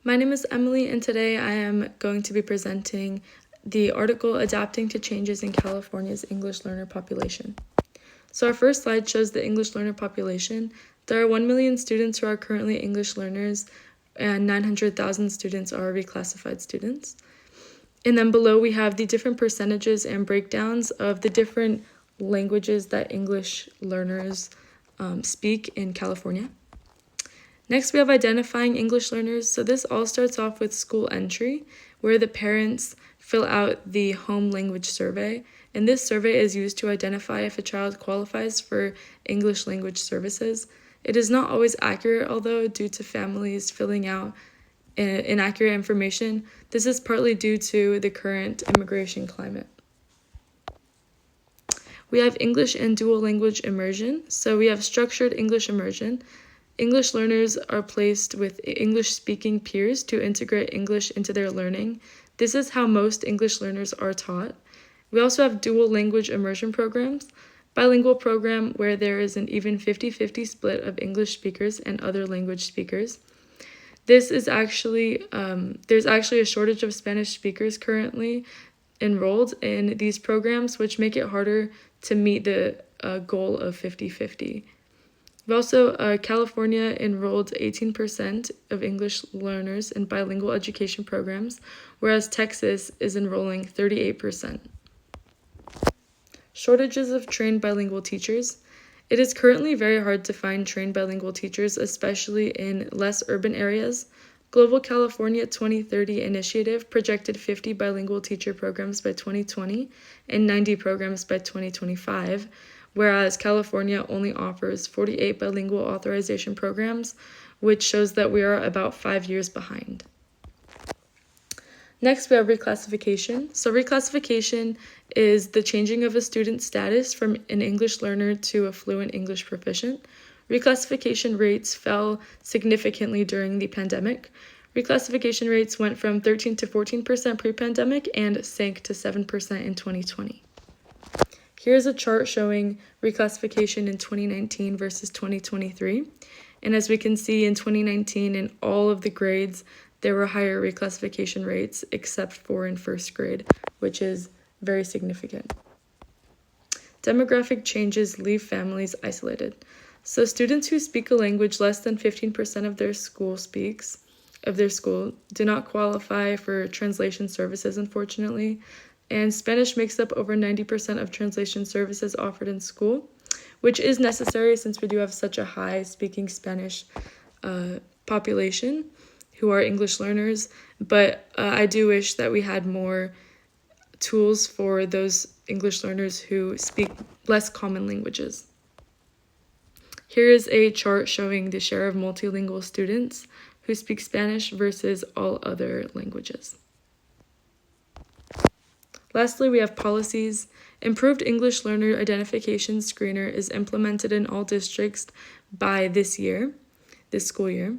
My name is Emily, and today I am going to be presenting the article Adapting to Changes in California's English Learner Population. So our first slide shows the English learner population. There are 1 million students who are currently English learners, and 900,000 students are reclassified students. And then below we have the different percentages and breakdowns of the different languages that English learners speak in California. Next, we have identifying English learners. So this all starts off with school entry, where the parents fill out the home language survey. And this survey is used to identify if a child qualifies for English language services. It is not always accurate, although, due to families filling out inaccurate information. This is partly due to the current immigration climate. We have English and dual language immersion. So we have structured English immersion. English learners are placed with English-speaking peers to integrate English into their learning. This is how most English learners are taught. We also have dual language immersion programs, bilingual program where there is an even 50-50 split of English speakers and other language speakers. This is there's actually a shortage of Spanish speakers currently enrolled in these programs, which make it harder to meet the goal of 50-50. Also, California enrolled 18% of English learners in bilingual education programs, whereas Texas is enrolling 38%. Shortages of trained bilingual teachers. It is currently very hard to find trained bilingual teachers, especially in less urban areas. Global California 2030 Initiative projected 50 bilingual teacher programs by 2020 and 90 programs by 2025. Whereas California only offers 48 bilingual authorization programs, which shows that we are about 5 years behind. Next, we have reclassification. So reclassification is the changing of a student's status from an English learner to a fluent English proficient. Reclassification rates fell significantly during the pandemic. Reclassification rates went from 13 to 14% pre-pandemic and sank to 7% in 2020. Here's a chart showing reclassification in 2019 versus 2023. And as we can see, in 2019, in all of the grades, there were higher reclassification rates except for in first grade, which is very significant. Demographic changes leave families isolated. So students who speak a language less than 15% of their school do not qualify for translation services, unfortunately. And Spanish makes up over 90% of translation services offered in school, which is necessary since we do have such a high speaking Spanish population who are English learners. But I do wish that we had more tools for those English learners who speak less common languages. Here is a chart showing the share of multilingual students who speak Spanish versus all other languages. Lastly, we have policies. Improved English Learner Identification Screener is implemented in all districts by this school year,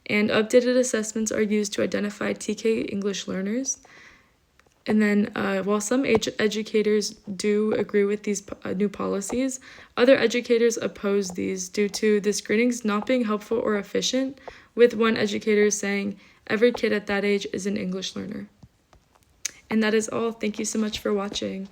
and updated assessments are used to identify TK English learners. And then while some educators do agree with these new policies, other educators oppose these due to the screenings not being helpful or efficient, with one educator saying, "Every kid at that age is an English learner." And that is all. Thank you so much for watching.